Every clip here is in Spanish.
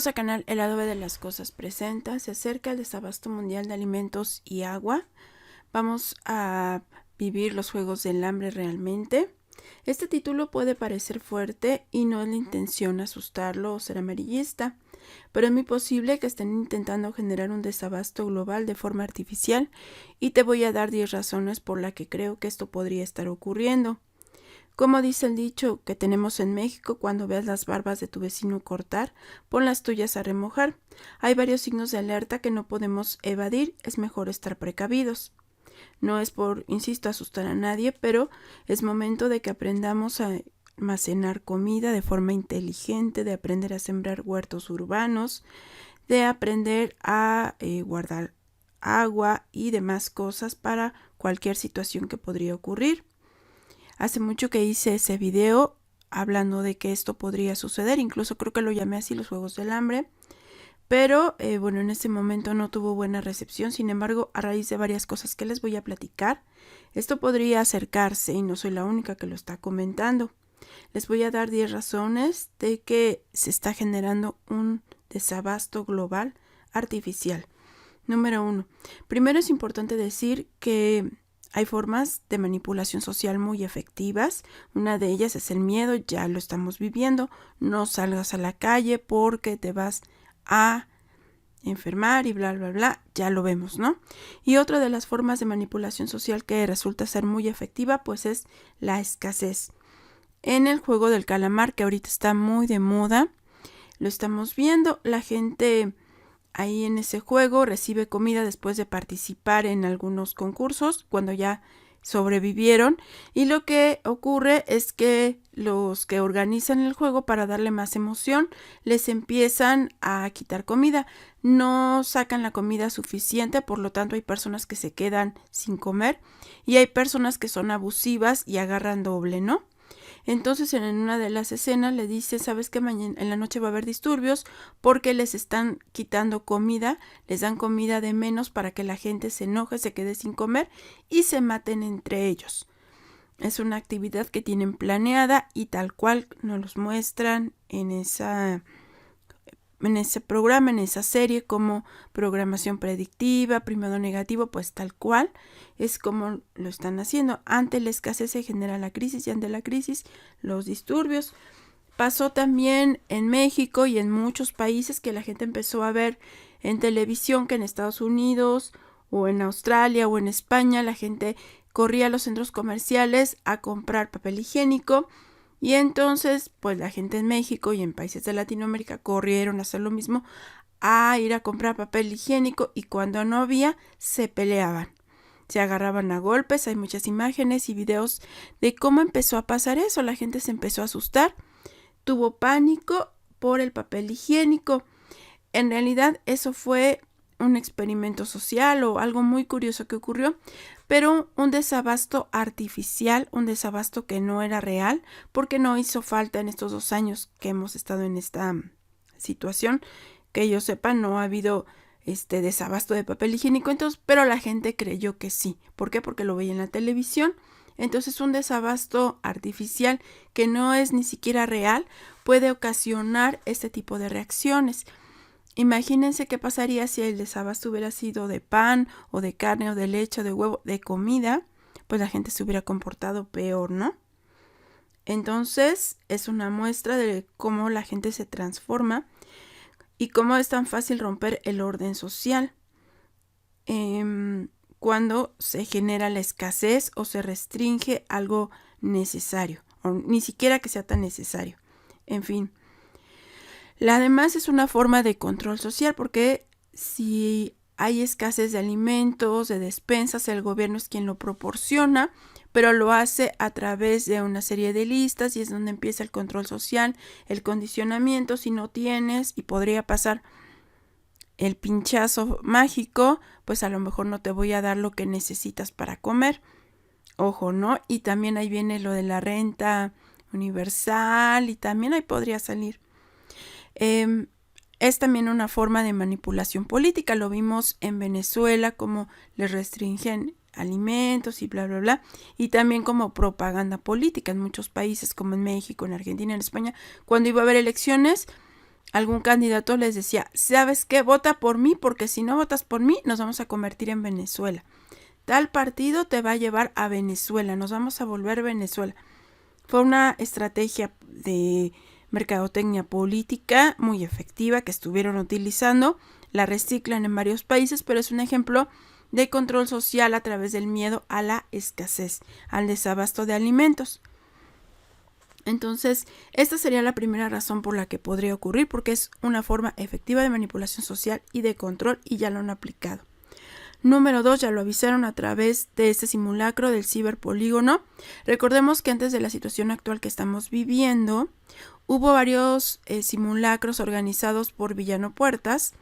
Bienvenidos al canal El Adobe de las Cosas presenta. Se acerca el desabasto mundial de alimentos y agua. Vamos a vivir los juegos del hambre realmente. Este título puede parecer fuerte y no es la intención asustarlo o ser amarillista, pero es muy posible que estén intentando generar un desabasto global de forma artificial y te voy a dar 10 razones por las que creo que esto podría estar ocurriendo. Como dice el dicho que tenemos en México, cuando veas las barbas de tu vecino cortar, pon las tuyas a remojar. Hay varios signos de alerta que no podemos evadir, es mejor estar precavidos. No es por, insisto, asustar a nadie, pero es momento de que aprendamos a almacenar comida de forma inteligente, de aprender a sembrar huertos urbanos, de aprender a guardar agua y demás cosas para cualquier situación que podría ocurrir. Hace mucho que hice ese video hablando de que esto podría suceder, incluso creo que lo llamé así, los Juegos del Hambre, pero bueno, en ese momento no tuvo buena recepción. Sin embargo, a raíz de varias cosas que les voy a platicar, esto podría acercarse y no soy la única que lo está comentando. Les voy a dar 10 razones de que se está generando un desabasto global artificial. Número 1. Primero es importante decir que hay formas de manipulación social muy efectivas. Una de ellas es el miedo, ya lo estamos viviendo. No salgas a la calle porque te vas a enfermar y bla, bla, bla. Ya lo vemos, ¿no? Y otra de las formas de manipulación social que resulta ser muy efectiva, pues es la escasez. En el juego del calamar, que ahorita está muy de moda, lo estamos viendo. La gente ahí en ese juego recibe comida después de participar en algunos concursos, cuando ya sobrevivieron, y lo que ocurre es que los que organizan el juego, para darle más emoción, les empiezan a quitar comida. No sacan la comida suficiente, por lo tanto hay personas que se quedan sin comer y hay personas que son abusivas y agarran doble, ¿no? Entonces en una de las escenas le dice, ¿sabes qué? Mañana en la noche va a haber disturbios porque les están quitando comida, les dan comida de menos para que la gente se enoje, se quede sin comer y se maten entre ellos. Es una actividad que tienen planeada y tal cual nos los muestran en ese programa, en esa serie, como programación predictiva, primero negativo, pues tal cual es como lo están haciendo. Ante la escasez se genera la crisis y ante la crisis los disturbios. Pasó también en México y en muchos países que la gente empezó a ver en televisión que en Estados Unidos o en Australia o en España la gente corría a los centros comerciales a comprar papel higiénico. Y entonces, pues la gente en México y en países de Latinoamérica corrieron a hacer lo mismo, a ir a comprar papel higiénico, y cuando no había, se peleaban. Se agarraban a golpes. Hay muchas imágenes y videos de cómo empezó a pasar eso. La gente se empezó a asustar, tuvo pánico por el papel higiénico. En realidad eso fue un experimento social o algo muy curioso que ocurrió, pero un desabasto artificial, un desabasto que no era real, porque no hizo falta en estos 2 años que hemos estado en esta situación. Que yo sepa, no ha habido desabasto de papel higiénico, entonces, pero la gente creyó que sí. ¿Por qué? Porque lo veía en la televisión. Entonces, un desabasto artificial que no es ni siquiera real puede ocasionar este tipo de reacciones. Imagínense qué pasaría si el desabasto hubiera sido de pan o de carne o de leche o de huevo, de comida, pues la gente se hubiera comportado peor, ¿no? Entonces es una muestra de cómo la gente se transforma y cómo es tan fácil romper el orden social cuando se genera la escasez o se restringe algo necesario, o ni siquiera que sea tan necesario. En fin. Además es una forma de control social, porque si hay escasez de alimentos, de despensas, el gobierno es quien lo proporciona, pero lo hace a través de una serie de listas y es donde empieza el control social, el condicionamiento. Si no tienes, y podría pasar el pinchazo mágico, pues a lo mejor no te voy a dar lo que necesitas para comer. Ojo, ¿no? Y también ahí viene lo de la renta universal y también ahí podría salir. Es también una forma de manipulación política. Lo vimos en Venezuela, como les restringen alimentos y bla, bla, bla. Y también como propaganda política en muchos países, como en México, en Argentina, en España. Cuando iba a haber elecciones, algún candidato les decía, ¿sabes qué? Vota por mí, porque si no votas por mí, nos vamos a convertir en Venezuela. Tal partido te va a llevar a Venezuela, nos vamos a volver Venezuela. Fue una estrategia de mercadotecnia política muy efectiva que estuvieron utilizando. La reciclan en varios países, pero es un ejemplo de control social a través del miedo a la escasez, al desabasto de alimentos. Entonces, esta sería la primera razón por la que podría ocurrir, porque es una forma efectiva de manipulación social y de control, y ya lo han aplicado. Número 2, ya lo avisaron a través de este simulacro del ciberpolígono. Recordemos que antes de la situación actual que estamos viviendo, hubo varios simulacros organizados por Villano Puertas,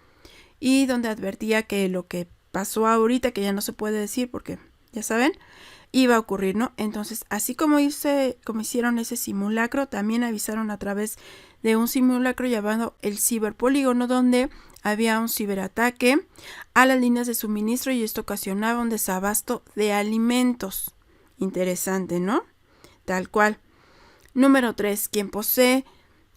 y donde advertía que lo que pasó ahorita, que ya no se puede decir porque ya saben, iba a ocurrir, ¿no? Entonces, así como hicieron ese simulacro, también avisaron a través de un simulacro llamado el ciberpolígono, donde había un ciberataque a las líneas de suministro y esto ocasionaba un desabasto de alimentos. Interesante, ¿no? Tal cual. Número 3. Quien posee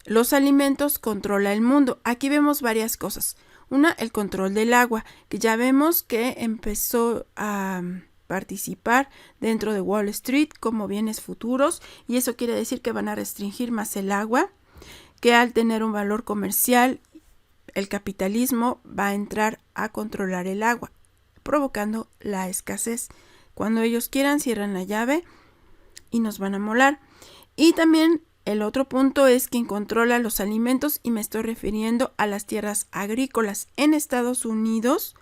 los alimentos controla el mundo. Aquí vemos varias cosas. Una, el control del agua, que ya vemos que empezó a participar dentro de Wall Street como bienes futuros, y eso quiere decir que van a restringir más el agua, que al tener un valor comercial, el capitalismo va a entrar a controlar el agua, provocando la escasez. Cuando ellos quieran, cierran la llave y nos van a molar. Y también el otro punto es quien controla los alimentos, y me estoy refiriendo a las tierras agrícolas. En Estados Unidos,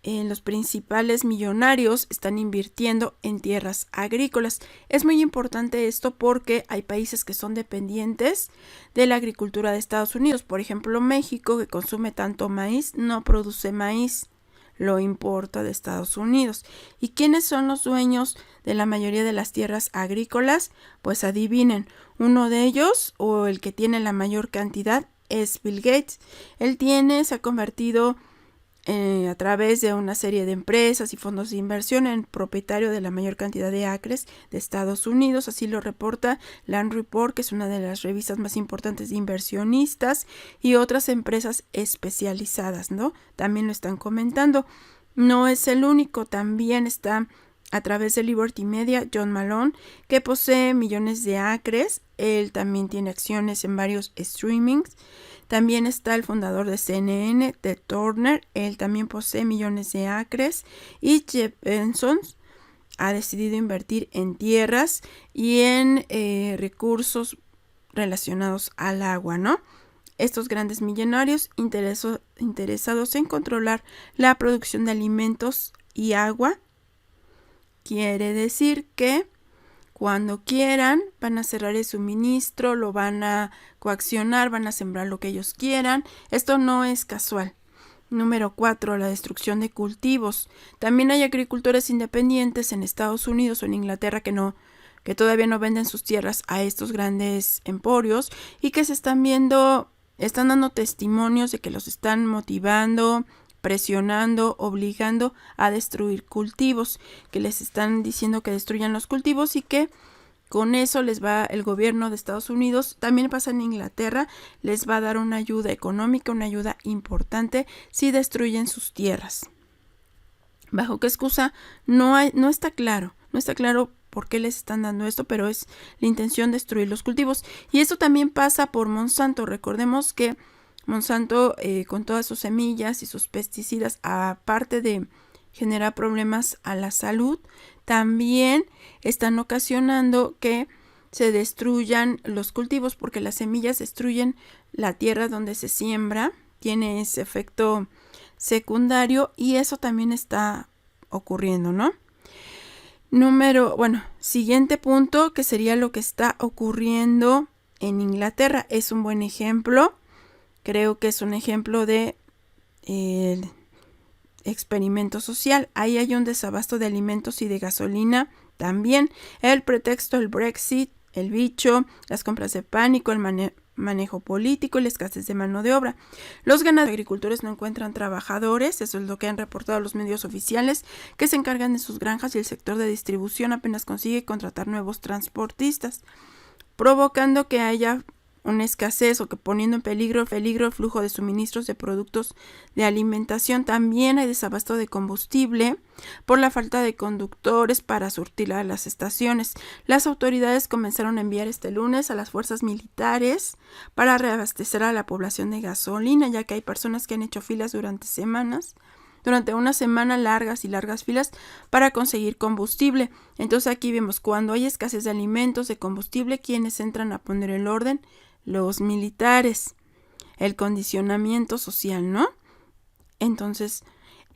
los principales millonarios están invirtiendo en tierras agrícolas. Es muy importante esto porque hay países que son dependientes de la agricultura de Estados Unidos. Por ejemplo, México, que consume tanto maíz, no produce maíz, lo importa de Estados Unidos. ¿Y quiénes son los dueños de la mayoría de las tierras agrícolas? Pues adivinen, uno de ellos, o el que tiene la mayor cantidad, es Bill Gates. Él se ha convertido a través de una serie de empresas y fondos de inversión en propietario de la mayor cantidad de acres de Estados Unidos. Así lo reporta Land Report, que es una de las revistas más importantes de inversionistas, y otras empresas especializadas, ¿no? También lo están comentando. No es el único, también está a través de Liberty Media John Malone, que posee millones de acres. Él también tiene acciones en varios streamings. También está el fundador de CNN, Ted Turner. Él también posee millones de acres. Y Jeff Bezos ha decidido invertir en tierras y en recursos relacionados al agua, ¿no? Estos grandes millonarios interesados en controlar la producción de alimentos y agua, quiere decir que cuando quieran, van a cerrar el suministro, lo van a coaccionar, van a sembrar lo que ellos quieran. Esto no es casual. Número 4, la destrucción de cultivos. También hay agricultores independientes en Estados Unidos o en Inglaterra que todavía no venden sus tierras a estos grandes emporios y que están dando testimonios de que los están motivando, presionando, obligando a destruir cultivos, que les están diciendo que destruyan los cultivos y que con eso el gobierno de Estados Unidos, también pasa en Inglaterra, les va a dar una ayuda económica, una ayuda importante si destruyen sus tierras. ¿Bajo qué excusa? No está claro por qué les están dando esto, pero es la intención de destruir los cultivos. Y esto también pasa por Monsanto. Recordemos que Monsanto, con todas sus semillas y sus pesticidas, aparte de generar problemas a la salud, también están ocasionando que se destruyan los cultivos, porque las semillas destruyen la tierra donde se siembra, tiene ese efecto secundario y eso también está ocurriendo, ¿no? Siguiente punto, que sería lo que está ocurriendo en Inglaterra. Es un buen ejemplo. Creo que es un ejemplo de experimento social. Ahí hay un desabasto de alimentos y de gasolina también. El pretexto, el Brexit, el bicho, las compras de pánico, el manejo político y la escasez de mano de obra. Los ganaderos y agricultores no encuentran trabajadores, eso es lo que han reportado los medios oficiales, que se encargan de sus granjas, y el sector de distribución apenas consigue contratar nuevos transportistas, provocando que haya una escasez o que poniendo en peligro el flujo de suministros de productos de alimentación. También hay desabasto de combustible por la falta de conductores para surtir a las estaciones. Las autoridades comenzaron a enviar este lunes a las fuerzas militares para reabastecer a la población de gasolina, ya que hay personas que han hecho filas durante una semana, largas filas para conseguir combustible. Entonces aquí vemos cuando hay escasez de alimentos, de combustible, ¿quiénes entran a poner el orden? Los militares. El condicionamiento social, ¿no? Entonces,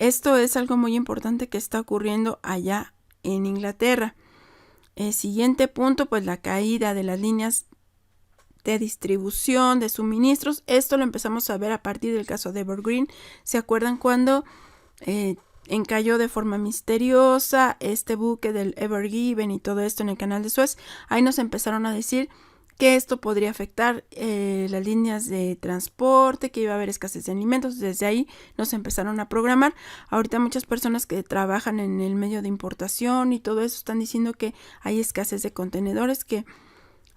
esto es algo muy importante que está ocurriendo allá en Inglaterra. El siguiente punto, pues la caída de las líneas de distribución de suministros. Esto lo empezamos a ver a partir del caso de Evergreen. ¿Se acuerdan cuando encalló de forma misteriosa este buque del Ever Given y todo esto en el canal de Suez? Ahí nos empezaron a decir que esto podría afectar las líneas de transporte, que iba a haber escasez de alimentos. Desde ahí nos empezaron a programar. Ahorita muchas personas que trabajan en el medio de importación y todo eso están diciendo que hay escasez de contenedores, que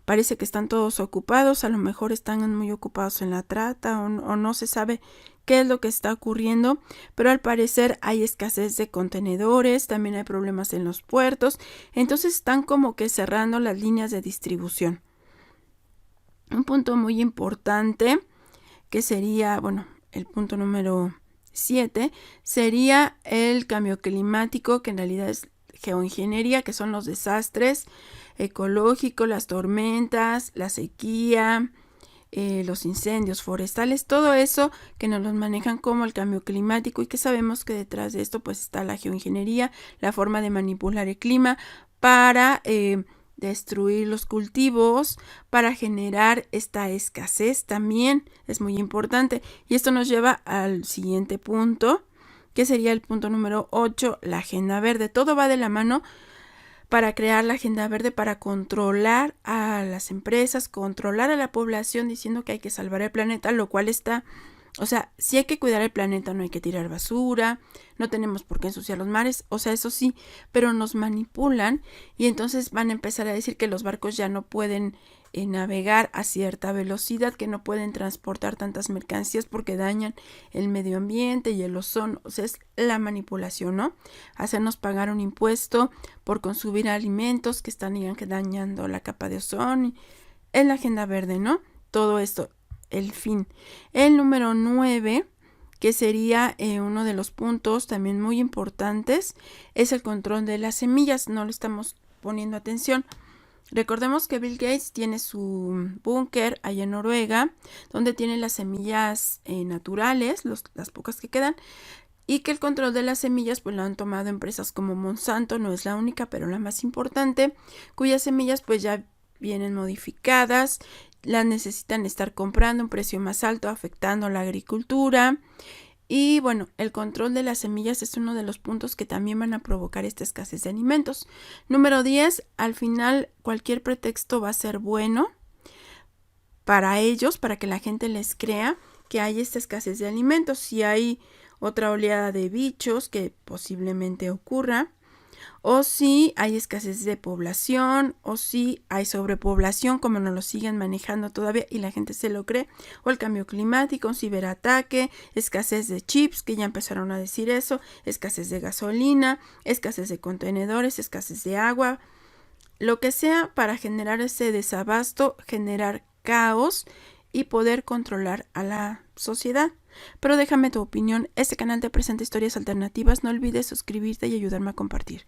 parece que están todos ocupados, a lo mejor están muy ocupados en la trata o no se sabe qué es lo que está ocurriendo, pero al parecer hay escasez de contenedores, también hay problemas en los puertos, entonces están como que cerrando las líneas de distribución. Un punto muy importante que sería, el punto número 7, sería el cambio climático, que en realidad es geoingeniería, que son los desastres ecológicos, las tormentas, la sequía, los incendios forestales, todo eso que nos los manejan como el cambio climático, y que sabemos que detrás de esto pues está la geoingeniería, la forma de manipular el clima para destruir los cultivos, para generar esta escasez. También es muy importante, y esto nos lleva al siguiente punto, que sería el punto número 8, la agenda verde. Todo va de la mano para crear la agenda verde, para controlar a las empresas, controlar a la población, diciendo que hay que salvar el planeta, lo cual está, sí hay que cuidar el planeta, no hay que tirar basura, no tenemos por qué ensuciar los mares, eso sí, pero nos manipulan, y entonces van a empezar a decir que los barcos ya no pueden navegar a cierta velocidad, que no pueden transportar tantas mercancías porque dañan el medio ambiente y el ozono. Es la manipulación, ¿no? Hacernos pagar un impuesto por consumir alimentos que están dañando la capa de ozono. Es la agenda verde, ¿no? Todo esto, el fin. El número 9, que sería uno de los puntos también muy importantes, es el control de las semillas. No le estamos poniendo atención. Recordemos que Bill Gates tiene su búnker allá en Noruega, donde tiene las semillas naturales, las pocas que quedan, y que el control de las semillas pues lo han tomado empresas como Monsanto, no es la única, pero la más importante, cuyas semillas pues ya vienen modificadas, las necesitan estar comprando a un precio más alto, afectando la agricultura. Y el control de las semillas es uno de los puntos que también van a provocar esta escasez de alimentos. Número 10, al final cualquier pretexto va a ser bueno para ellos, para que la gente les crea que hay esta escasez de alimentos. Si hay otra oleada de bichos, que posiblemente ocurra, o si hay escasez de población, o si hay sobrepoblación, como nos lo siguen manejando todavía y la gente se lo cree, o el cambio climático, un ciberataque, escasez de chips, que ya empezaron a decir eso, escasez de gasolina, escasez de contenedores, escasez de agua, lo que sea para generar ese desabasto, generar caos y poder controlar a la sociedad. Pero déjame tu opinión. Este canal te presenta historias alternativas. No olvides suscribirte y ayudarme a compartir.